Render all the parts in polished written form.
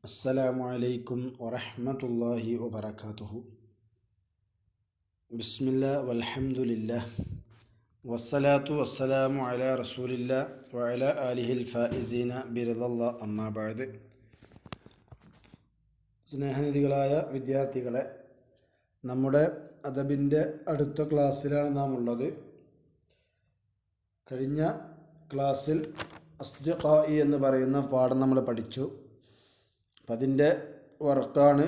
അസ്സലാമു അലൈക്കും വറഹ്മത്തുള്ളാഹി വബറകാതുഹു. ബിസ്മില്ലാ വൽഹംദുലില്ലാ വസ്സലാത്തു വസ്സലാമു അലാ റസൂലില്ലാ വഅലാ ആലിഹിൽ ഫായിസീന ബിറിദല്ലാ അമ്മാ ബഅദ്. സ്നേഹനിധികളായ വിദ്യാർത്ഥികളെ, നമ്മുടെ അദബിൻ്റെ അടുത്ത ക്ലാസ്സിലാണ് നാം ഉള്ളത്. കഴിഞ്ഞ ക്ലാസ്സിൽ അസ്ദിഖാഇ എന്ന് പറയുന്ന പാഠം നമ്മൾ പഠിച്ചു. അപ്പം അതിൻ്റെ വർക്കാണ്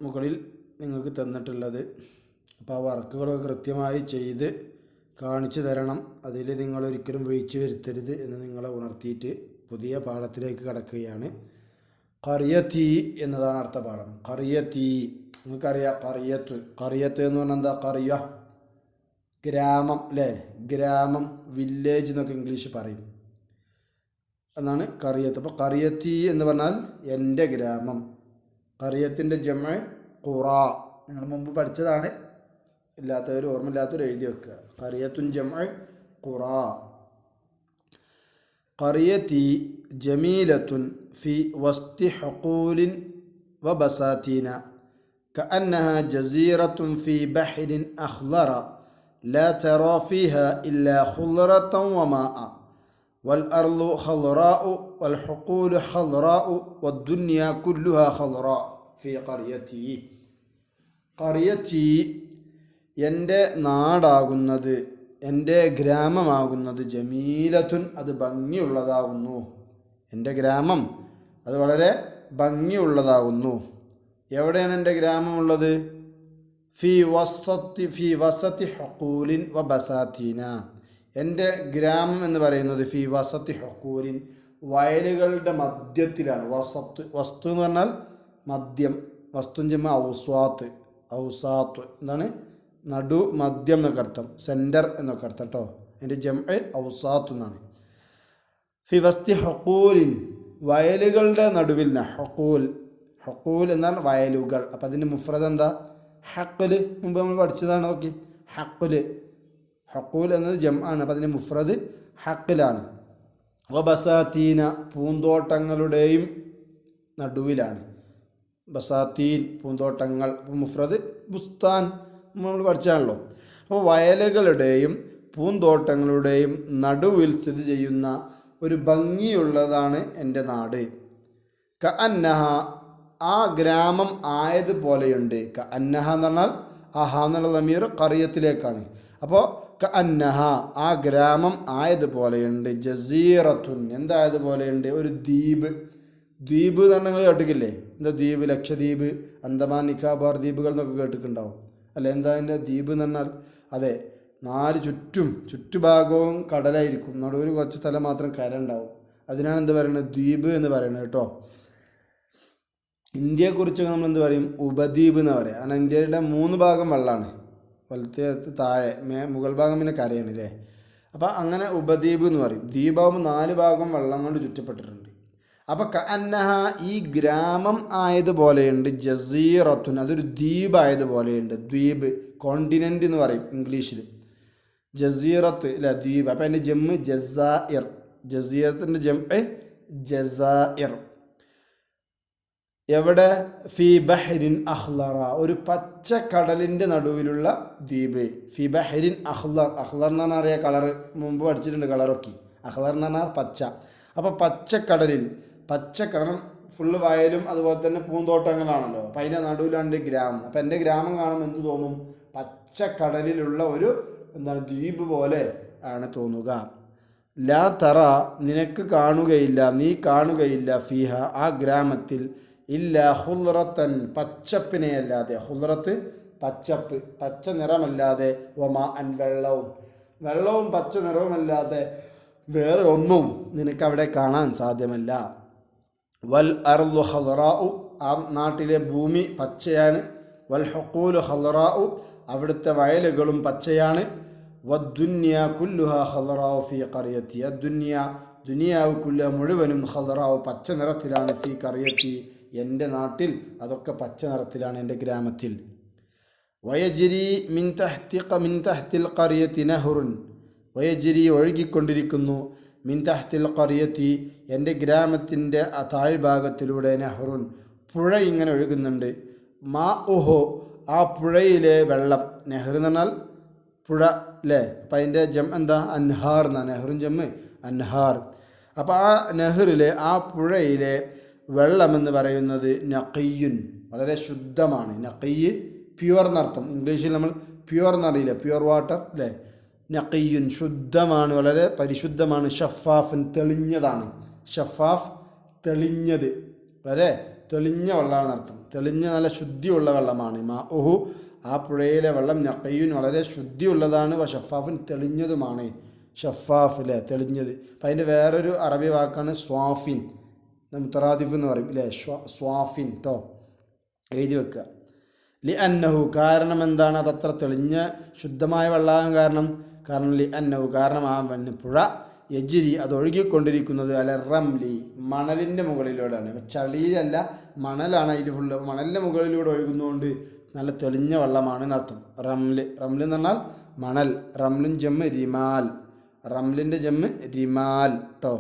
മുകളിൽ നിങ്ങൾക്ക് തന്നിട്ടുള്ളത്. അപ്പോൾ ആ വർക്കുകളൊക്കെ കൃത്യമായി ചെയ്ത് കാണിച്ചു തരണം. അതിൽ നിങ്ങളൊരിക്കലും വീഴ്ച വരുത്തരുത് എന്ന് നിങ്ങളെ ഉണർത്തിയിട്ട് പുതിയ പാഠത്തിലേക്ക് കടക്കുകയാണ്. ഖറിയത്തി എന്നതാണ് അടുത്ത പാഠം. ഖറിയത്തി, നിങ്ങൾക്കറിയാം ഖറിയത്ത് എന്ന് പറഞ്ഞാൽ എന്താ? ഖറിയ ഗ്രാമം അല്ലേ? ഗ്രാമം, വില്ലേജ് എന്നൊക്കെ ഇംഗ്ലീഷ് പറയും, എന്നാണ് ഖറിയത്ത്. അപ്പോൾ ഖറിയത്തി എന്ന് പറഞ്ഞാൽ എൻ്റെ ഗ്രാമം. ഖറിയത്തിൻ്റെ ജമഅ് ഖുറ. നിങ്ങൾ മുമ്പ് പഠിച്ചതാണ്, ഇല്ലാത്തവർ ഓർമ്മയില്ലാത്തവർ എഴുതി വെക്കുക. ഖറിയത്തുൻ ജമഅ് ഖുറ. ഖറിയത്തി ജമീലത്തുൻ ഫി വസ്തി ഹഖൂലിൻ വ ബസാതീന കഅന്നഹ ജസീറത്തുൻ ഫി ബഹ്രിൻ അഖ്ളറ ലാ തറാ ഫീഹാ ഇല്ലാ ഖുളറതൻ വ മാഅ والأرض خضراء والحقول خضراء والدنيا كلها خضراء في قريتي. ഖറിയത്തി എൻ്റെ നാടാകുന്നത്, എൻ്റെ ഗ്രാമമാകുന്നത്, ജമീലത്തുൻ അത് ഭംഗിയുള്ളതാകുന്നു. എൻ്റെ ഗ്രാമം അത് ഭംഗിയുള്ളതാകുന്നു. എവിടെയാണ് എൻ്റെ ഗ്രാമമുള്ളത്? ഫി വസത്തി ഹഖൂലിൻ വ ബസാതീന. എൻ്റെ ഗ്രാമം എന്ന് പറയുന്നത് ഫി വസത്തി ഹഖൂലിൻ വയലുകളുടെ മധ്യത്തിലാണ്. വസ്തു എന്ന് പറഞ്ഞാൽ മദ്യം. വസ്തുഞ്ചമ്മ ഔസാത്ത് എന്താണ്? നടു, മദ്യം എന്നൊക്കെ അർത്ഥം, സെൻറ്റർ എന്നൊക്കെ അർത്ഥം കേട്ടോ. എൻ്റെ ജംഅ് ഔസാത്ത് എന്നാണ്. ഫി വസ്തി ഹഖൂലിൻ വയലുകളുടെ നടുവിൽ. ഹഖൂൽ എന്നാൽ വയലുകൾ. അപ്പം അതിൻ്റെ മുഫ്രദ് എന്താ? ഹഖ്ല്. മുമ്പ് നമ്മൾ പഠിച്ചതാണ്. നോക്കി, ഹഖൂൽ എന്നത് ജംആണ്. അപ്പം അതിൻ്റെ മുഫ്രദ് ഹഖ്ലാണ്. വ ബസാതീന പൂന്തോട്ടങ്ങളുടെയും നടുവിലാണ്. ബസാതീൻ പൂന്തോട്ടങ്ങൾ. അപ്പോൾ മുഫ്രദ് ബുസ്താൻ നമ്മൾ പഠിച്ചാണല്ലോ. അപ്പോൾ വയലുകളുടെയും പൂന്തോട്ടങ്ങളുടെയും നടുവിൽ സ്ഥിതി ചെയ്യുന്ന ഒരു ഭംഗിയുള്ളതാണ് എൻ്റെ നാട്. കഅന്നഹ ആ ഗ്രാമം ആയതുപോലെയുണ്ട്. കഅന്നഹ എന്ന് പറഞ്ഞാൽ ആ ഹാ എന്നുള്ള ദമീർ ഖറിയത്തിലേക്കാണ്. അപ്പോൾ കഅന്നഹ ആ ഗ്രാമം ആയതുപോലെയുണ്ട്. ജസീറത്തുൻ എന്തായതുപോലെയുണ്ട്? ഒരു ദ്വീപ്. ദ്വീപ് എന്ന് പറഞ്ഞാൽ നിങ്ങൾ കേട്ടിട്ടില്ലേ? എന്താ ദ്വീപ്? ലക്ഷദ്വീപ്, അന്തമാൻ നിക്കോബാർ ദ്വീപുകൾ എന്നൊക്കെ കേട്ടിട്ടുണ്ടാവും അല്ലേ? എന്താ അതിൻ്റെ ദ്വീപ് എന്ന് പറഞ്ഞാൽ? അതെ, 4 ചുറ്റുഭാഗവും കടലായിരിക്കും, നടുവിൽ കുറച്ച് സ്ഥലം മാത്രം കര ഉണ്ടാവും. അതിനാണ് എന്ത് പറയുന്നത്? ദ്വീപ് എന്ന് പറയുന്നത് കേട്ടോ. ഇന്ത്യയെക്കുറിച്ചൊക്കെ നമ്മൾ എന്ത് പറയും? ഉപദ്വീപ് എന്ന് പറയാം. കാരണം ഇന്ത്യയുടെ 3 ഭാഗം വെള്ളമാണ്. വലത്തെ താഴെ, മുകൾ ഭാഗം പിന്നെ കരയാണ് അല്ലേ? അപ്പം അങ്ങനെ ഉപദ്വീപ് എന്ന് പറയും. ദ്വീപാകുമ്പോൾ 4 ഭാഗം വെള്ളം കൊണ്ട് ചുറ്റപ്പെട്ടിട്ടുണ്ട്. അപ്പം കഅന്നഹ ഈ ഗ്രാമം ആയതുപോലെയുണ്ട്. ജസീറത്തുൻ അതൊരു ദ്വീപായതുപോലെയുണ്ട്. ദ്വീപ്, കോണ്ടിനെൻ്റ് എന്ന് പറയും ഇംഗ്ലീഷിൽ. ജസീറത്ത് അല്ല, ദ്വീപ്. അപ്പം അതിൻ്റെ ജമ്മ് ജസാഇർ. ജസീറത്തിൻ്റെ ജംഅ് ജസാഇർ. എവിടെ? ഫി ബഹ്രിൻ അഖ്ളറ ഒരു പച്ചക്കടലിൻ്റെ നടുവിലുള്ള ദ്വീപ്. ഫി ബഹ്രിൻ അഖ്ളർ. അഖ്ളർ എന്ന് പറഞ്ഞാൽ അറിയാം, കളറ് മുമ്പ് പഠിച്ചിട്ടുണ്ട് കളറൊക്കെ. അഖ്ളർ എന്ന് പറഞ്ഞാൽ പച്ച. അപ്പോൾ പച്ചക്കടലിൽ, പച്ചക്കടൽ ഫുള്ള് വയലും അതുപോലെ തന്നെ പൂന്തോട്ടങ്ങളാണല്ലോ. അപ്പം അതിൻ്റെ നടുവിലാണ് ഗ്രാമം. അപ്പം എൻ്റെ ഗ്രാമം കാണുമ്പോൾ എന്ത് തോന്നും? പച്ചക്കടലിലുള്ള ഒരു എന്താണ് ദ്വീപ് പോലെ ആണ് തോന്നുക. ലാ തറ നിനക്ക് കാണുകയില്ല, നീ കാണുകയില്ല, ഫീഹ ആ ഗ്രാമത്തിൽ, ഇല്ല ഖുളറത്തൻ പച്ചപ്പിനെ അല്ലാതെ. ഖുളറത്ത് പച്ചപ്പ്, പച്ച നിറമല്ലാതെ. വമാ അൻ വെള്ളവും പച്ച നിറവുമല്ലാതെ വേറെ ഒന്നും നിനക്കവിടെ കാണാൻ സാധ്യമല്ല. വൽ അർളു ഖളറാഉ ആ നാട്ടിലെ ഭൂമി പച്ചയാണ്. വൽ ഹഖൂലു ഖളറാഉ അവിടുത്തെ വയലുകളും പച്ചയാണ്. വദ്ദുന്യ കുല്ലുഹാ ഖളറാഉ ഫീ ഖറിയത്തി ദുനിയാവ് കുല്ല മുഴുവനും ഖളറാഉ പച്ച നിറത്തിലാണ്. ഫീ ഖറിയത്തി എൻ്റെ നാട്ടിൽ അതൊക്കെ പച്ച നിറത്തിലാണ്, എൻ്റെ ഗ്രാമത്തിൽ. വയജ്രി മിൻ തഹ്തിൽ ഖറിയത്തി നഹ്റുൻ വയജ്രി ഒഴുകിക്കൊണ്ടിരിക്കുന്നു. മിൻ തഹ്തിൽ ഖറിയത്തി എൻ്റെ ഗ്രാമത്തിൻ്റെ താഴ്ഭാഗത്തിലൂടെ നഹ്റുൻ പുഴ ഇങ്ങനെ ഒഴുകുന്നുണ്ട്. മാ ഉഹോ ആ പുഴയിലെ വെള്ളം, നെഹ്ർ എന്ന് പറഞ്ഞാൽ പുഴ അല്ലേ, അപ്പം അതിൻ്റെ ജം എന്താ അൻഹാർ എന്നാണ്, നെഹ്റും ജമ്മ് അൻഹാർ. അപ്പോൾ ആ നെഹ്റിലെ ആ പുഴയിലെ വെള്ളമെന്ന് പറയുന്നത് നഖിയുൻ വളരെ ശുദ്ധമാണ്. നഖിയ് പ്യുവർ എന്നർത്ഥം. ഇംഗ്ലീഷിൽ നമ്മൾ പ്യുവർ എന്നറിയില്ല, പ്യുവർ വാട്ടർ അല്ലേ. നഖിയുൻ ശുദ്ധമാണ്, വളരെ പരിശുദ്ധമാണ്. ഷഫാഫൻ തെളിഞ്ഞതാണ്. ഷഫാഫ് തെളിഞ്ഞത്, വളരെ തെളിഞ്ഞ വെള്ളമാണ് അർത്ഥം. തെളിഞ്ഞ നല്ല ശുദ്ധിയുള്ള വെള്ളമാണ്. മാ ഉഹു ആ പുഴയിലെ വെള്ളം നഖിയുൻ വളരെ ശുദ്ധിയുള്ളതാണ്. ഷഫാഫിൻ തെളിഞ്ഞതുമാണ്. ഷഫാഫ് അല്ലേ, തെളിഞ്ഞത്. അപ്പം അതിൻ്റെ വേറൊരു അറബി വാക്കാണ് സ്വാഫിൻ, മുത്തറാദിഫ് എന്ന് പറയും അല്ലേ, സ്വാഫിൻ കേട്ടോ, എഴുതി വെക്കുക. ലി അന്നഹു കാരണം എന്താണ് അതത്ര തെളിഞ്ഞ ശുദ്ധമായ വെള്ളമാകാൻ കാരണം ലി അന്നഹു കാരണം ആ പുഴ യജിരി അത് ഒഴുകിക്കൊണ്ടിരിക്കുന്നത് അല റംലി മണലിൻ്റെ മുകളിലൂടെയാണ്. അപ്പം ചളിയിലല്ല, മണലാണ് അതിൽ ഫുള്ള്. മണലിൻ്റെ മുകളിലൂടെ ഒഴുകുന്നതുകൊണ്ട് നല്ല തെളിഞ്ഞ വെള്ളമാണ് എന്നർത്ഥം. റംല് എന്ന് പറഞ്ഞാൽ മണൽ. റംലുൻ ജമ്മ് റിമാൽ, റംലിൻ്റെ ജമ്മ് റിമാൽ കേട്ടോ.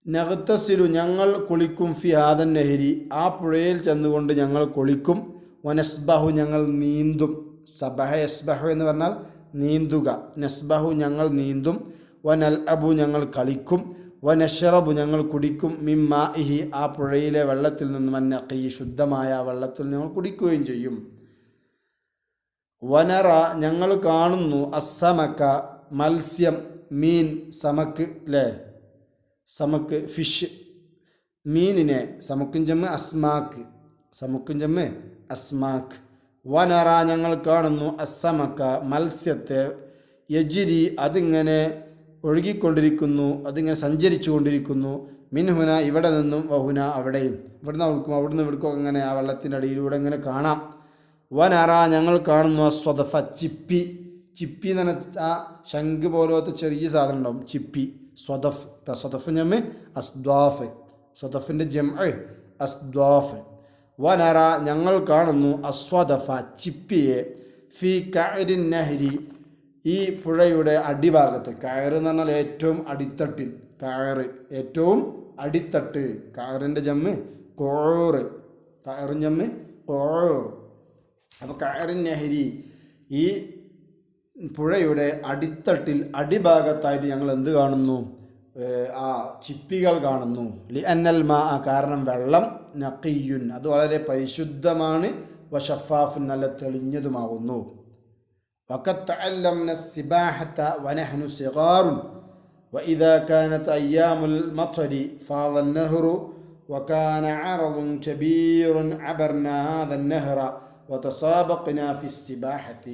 നഗ്തസിലു ഞങ്ങൾ കുളിക്കും ഫി ഹാദൻ നെഹരി ആ പുഴയിൽ ചെന്നുകൊണ്ട് ഞങ്ങൾ കുളിക്കും. വനസ്ബഹു ഞങ്ങൾ നീന്തും. സബഹ യസ്ബഹു എന്ന് പറഞ്ഞാൽ നീന്തുക. നസ്ബഹു ഞങ്ങൾ നീന്തും. വനൽ അബു ഞങ്ങൾ കളിക്കും. വനഷറബു ഞങ്ങൾ കുടിക്കും. മിമ്മാ ഇഹി ആ പുഴയിലെ വെള്ളത്തിൽ നിന്ന് മന്നഖി ശുദ്ധമായ വെള്ളത്തിൽ ഞങ്ങൾ കുടിക്കുകയും ചെയ്യും. വനറ ഞങ്ങൾ കാണുന്നു അസ്സമക്ക മത്സ്യം, മീൻ, സമക്ക് അല്ലേ, സമക്ക് ഫിഷ്, മീനിനെ. സമുക്കും ജമ്മ് അസ്മാക്ക്, സമുക്കും ജമ്മ് അസ്മാക്ക്. വനറ ഞങ്ങൾ കാണുന്നു അസ്സമക്ക മത്സ്യത്തെ, യജിരി അതിങ്ങനെ ഒഴുകിക്കൊണ്ടിരിക്കുന്നു, അതിങ്ങനെ സഞ്ചരിച്ചു കൊണ്ടിരിക്കുന്നു. മിൻഹുന ഇവിടെ നിന്നും, വഹുന അവിടെയും. ഇവിടുന്ന് അവിടുക്കും അവിടുന്ന് ഇവിടുക്കും അങ്ങനെ ആ വെള്ളത്തിൻ്റെ അടിയിലൂടെ ഇങ്ങനെ കാണാം. വനറ ഞങ്ങൾ കാണുന്നു അസ്വദഫ ചിപ്പി. ചിപ്പി എന്ന് പറഞ്ഞാൽ ആ ശംഖ് പോലത്തെ ചെറിയ സാധനം ഉണ്ടാവും, ചിപ്പി. സ്വദഫ്, സ്വദഫ് ജമ്മ് അസ്ദ്വാഫ്, സ്വദഫിൻ്റെ ജംഅ് അസ്ദ്വാഫ്. വനറ ഞങ്ങൾ കാണുന്നു അസ്വദഫ ചിപ്പിയെ ഫി കഅരിൻ നഹരി ഈ പുഴയുടെ അടിഭാഗത്ത്. കയറ് എന്ന് പറഞ്ഞാൽ ഏറ്റവും അടിത്തട്ടിൽ, കയറ് ഏറ്റവും അടിത്തട്ട്. കയറിൻ്റെ ജമ്മ് കോറ്, കയറും ജമ്മ് കോറ്. അപ്പോൾ കയറിൻ നഹരി ഈ പുഴയുടെ അടിത്തട്ടിൽ അടിഭാഗത്തായിട്ട് ഞങ്ങൾ എന്ത് കാണുന്നു? ആ ചിപ്പികൾ കാണുന്നു. ലി അന്നൽ മാ കാരണം വെള്ളം നഖിയുൻ അത് വളരെ പരിശുദ്ധമാണ്. വഷഫാഫുൻ നല്ല തെളിഞ്ഞതുമാകുന്നു. വഖദ് തഅല്ലംന السباحة ونحن صغار وإذا كانت أيام المطر فاض النهر وكان عرض كبير عبرنا هذا النهر وتسابقنا في السباحة.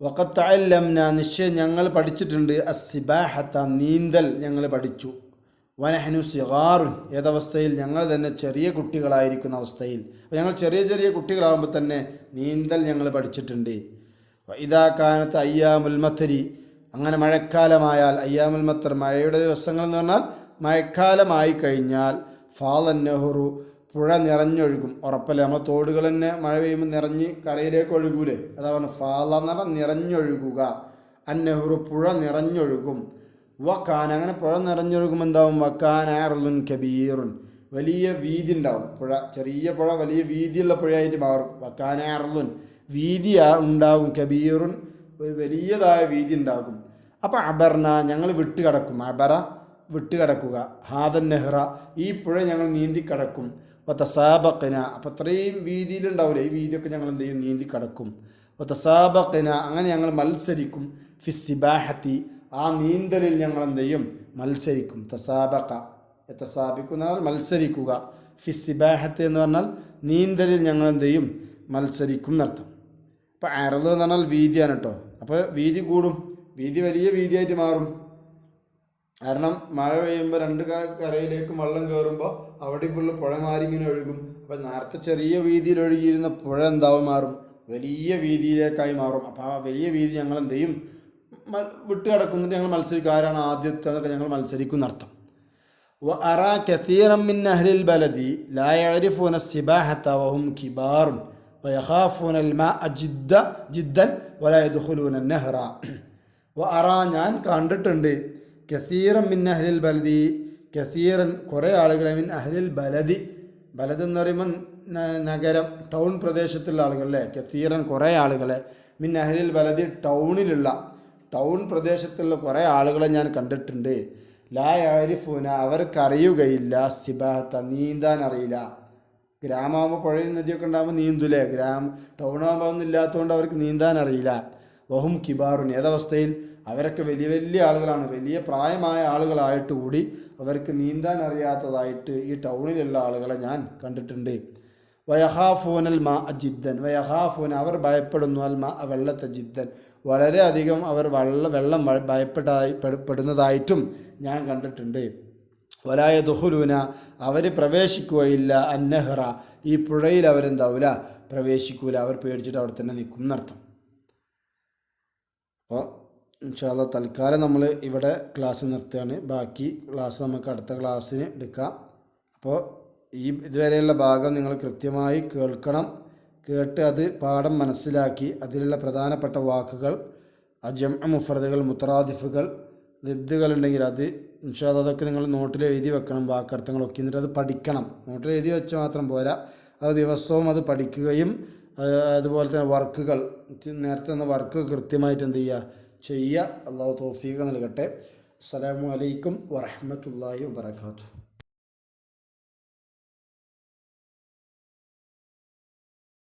വഖദ് തഅല്ലംന നിശ്ചയം ഞങ്ങൾ പഠിച്ചിട്ടുണ്ട് അസ്സിബാഹത്ത നീന്തൽ ഞങ്ങൾ പഠിച്ചു. വനഹ്നു സിഗാറുൻ ഏതവസ്ഥയിൽ? ഞങ്ങൾ തന്നെ ചെറിയ കുട്ടികളായിരിക്കുന്ന അവസ്ഥയിൽ. അപ്പോൾ ഞങ്ങൾ ചെറിയ കുട്ടികളാകുമ്പോൾ തന്നെ നീന്തൽ ഞങ്ങൾ പഠിച്ചിട്ടുണ്ട്. ഇദാ കാനത്ത് അയ്യാമുൽ മത്തരി അങ്ങനെ മഴക്കാലമായാൽ, അയ്യാമുൽ മത്തർ മഴയുടെ ദിവസങ്ങൾ എന്ന് പറഞ്ഞാൽ മഴക്കാലമായി കഴിഞ്ഞാൽ, ഫാളൻ നെഹ്റു പുഴ നിറഞ്ഞൊഴുകും. ഉറപ്പല്ലേ, നമ്മൾ തോടുകൾ തന്നെ മഴ പെയ്യുമ്പോൾ നിറഞ്ഞ് കരയിലേക്ക് ഒഴുകൂലേ, അതാ പറഞ്ഞ ഫാള എന്ന് പറഞ്ഞാൽ നിറഞ്ഞൊഴുകുക. അന്നെഹ്റു പുഴ നിറഞ്ഞൊഴുകും. വക്കാൻ അങ്ങനെ പുഴ നിറഞ്ഞൊഴുകുമ്പോൾ എന്താവും? വക്കാൻ ആറുൻ കബീറുൻ വലിയ വീതി ഉണ്ടാവും. പുഴ ചെറിയ പുഴ വലിയ വീതിയുള്ള പുഴയായിട്ട് മാറും. വക്കാൻ ആറുൻ വീതി ഉണ്ടാകും. കബീറുൻ ഒരു വലിയതായ വീതി ഉണ്ടാകും. അപ്പോൾ അബർന ഞങ്ങൾ വിട്ടുകിടക്കും. അബറ വിട്ടുകിടക്കുക. ഹാദൻ നെഹ്റ ഈ പുഴ ഞങ്ങൾ നീന്തി കടക്കും. തസാബക്കന അപ്പോൾ അത്രയും വീതിയിലുണ്ടാവില്ല, ഈ വീതിയൊക്കെ ഞങ്ങൾ എന്ത് ചെയ്യും? നീന്തി കടക്കും. തസാബക്കന അങ്ങനെ ഞങ്ങൾ മത്സരിക്കും. ഫിസ്സിബാഹത്തി ആ നീന്തലിൽ ഞങ്ങൾ എന്ത് ചെയ്യും? മത്സരിക്കും. തസാബക്ക തസാബിക്കും എന്ന് പറഞ്ഞാൽ മത്സരിക്കുക. ഫിസ്സിബാഹത്ത് എന്ന് പറഞ്ഞാൽ നീന്തലിൽ ഞങ്ങൾ എന്ത് ചെയ്യും? മത്സരിക്കും എന്നർത്ഥം. അപ്പോൾ അറള് എന്ന് പറഞ്ഞാൽ വീതിയാണ് കേട്ടോ. അപ്പോൾ വീതി കൂടും, വീതി വലിയ വീതിയായിട്ട് മാറും. കാരണം മഴ പെയ്യുമ്പോൾ രണ്ട് കരയിലേക്കും വെള്ളം കയറുമ്പോൾ അവിടെ ഫുള്ള് പുഴ മാറിങ്ങനെ ഒഴുകും. അപ്പോൾ നേരത്തെ ചെറിയ വീതിയിൽ ഒഴുകിയിരുന്ന പുഴ എന്താവും? മാറും, വലിയ വീതിയിലേക്കായി മാറും. അപ്പോൾ ആ വലിയ വീതി ഞങ്ങൾ എന്ത് ചെയ്യും? വിട്ട് കിടക്കുന്നിട്ട് ഞങ്ങൾ മത്സരിക്കും. ആരാണ് ആദ്യത്തെ അതൊക്കെ ഞങ്ങൾ മത്സരിക്കും എന്നർത്ഥം. വഅറാ കസീറൻ മിൻ അഹ്ലിൽ ബലദി ലാ യഅരിഫൂന السباحة വഹും കിബാർ വയഖാഫൂന الماء ജിദ്ദൻ വലാ യദ്ഖുലൂന النهر. വഅറാ ഞാൻ കണ്ടിട്ടുണ്ട് കസീറൻ മിൻ അഹ്ലിൽ ബലദി കസീറൻ കുറേ ആളുകളെ മിൻ അഹ്ലിൽ ബലദി, ബലദ് എന്ന് പറയുമ്പോൾ നഗരം ടൗൺ പ്രദേശത്തുള്ള ആളുകൾ അല്ലേ, കസീറൻ കുറേ ആളുകളെ, മിൻ അഹ്ലിൽ ബലദി ടൗൺ പ്രദേശത്തുള്ള കുറേ ആളുകളെ ഞാൻ കണ്ടിട്ടുണ്ട്. ലാ യഅരിഫൂന അവർക്കറിയുകയില്ല സിബാഹത്ത നീന്താൻ അറിയില്ല. ഗ്രാമമാകുമ്പോൾ പുഴയും നദിയൊക്കെ ഉണ്ടാകുമ്പോൾ നീന്തൂലേ, ടൗണാകുമ്പോൾ ഒന്നും ഇല്ലാത്തതുകൊണ്ട് അവർക്ക് നീന്താൻ അറിയില്ല. വഹും കിബാറുൻ ഏതവസ്ഥയിൽ അവരൊക്കെ വലിയ വലിയ ആളുകളാണ്, വലിയ പ്രായമായ ആളുകളായിട്ട് കൂടി അവർക്ക് നീന്താൻ അറിയാത്തതായിട്ട് ഈ ടൗണിലുള്ള ആളുകളെ ഞാൻ കണ്ടിട്ടുണ്ട്. വയഹാഫൂനൽ മാ ജിദ്ദൻ, വയഹാഫൂൻ അവർ ഭയപ്പെടുന്നു അൽ മാ വെള്ളത്തെ ജിദ്ദൻ വളരെയധികം അവർ വെള്ളം ഭയപ്പെടുന്നതായിട്ടും ഞാൻ കണ്ടിട്ടുണ്ട്. വലായ ദുഹുലൂന അവർ പ്രവേശിക്കുകയില്ല അന്നഹ്റ ഈ പുഴയിൽ അവരെന്താവില്ല പ്രവേശിക്കൂല, അവർ പേടിച്ചിട്ട് അവിടെ തന്നെ നിൽക്കും എന്നർത്ഥം. അപ്പോൾ ഇൻഷാ അല്ലാഹ് തൽക്കാലം നമ്മൾ ഇവിടെ ക്ലാസ് നിർത്തുകയാണ്. ബാക്കി ക്ലാസ് നമുക്ക് അടുത്ത ക്ലാസ്സിന് എടുക്കാം. അപ്പോൾ ഇതുവരെയുള്ള ഭാഗം നിങ്ങൾ കൃത്യമായി കേൾക്കണം. കേട്ട് അത് പാഠം മനസ്സിലാക്കി അതിലുള്ള പ്രധാനപ്പെട്ട വാക്കുകൾ, ജംഅ് മുഫ്രദുകൾ, മുത്തറാദിഫുകൾ, ദിദ്ദുകളുണ്ടെങ്കിൽ അത് ഇൻഷാ അല്ലാഹ് അതൊക്കെ നിങ്ങൾ നോട്ടിൽ എഴുതി വെക്കണം, വാക്കർത്ഥങ്ങളൊക്കെ. എന്നിട്ട് അത് പഠിക്കണം. നോട്ടിൽ എഴുതി വെച്ചാൽ മാത്രം പോരാ, അത് ദിവസവും അത് പഠിക്കുകയും അതുപോലെ തന്നെ വർക്കുകൾ നേരത്തെ തന്ന വർക്ക് കൃത്യമായിട്ട് എന്ത് ചെയ്യുക. അല്ലാഹു തൗഫീഖ് നൽകട്ടെ. അസ്സലാമു അലൈക്കും വറഹ്മത്തുള്ളാഹി വബറകാതുഹു.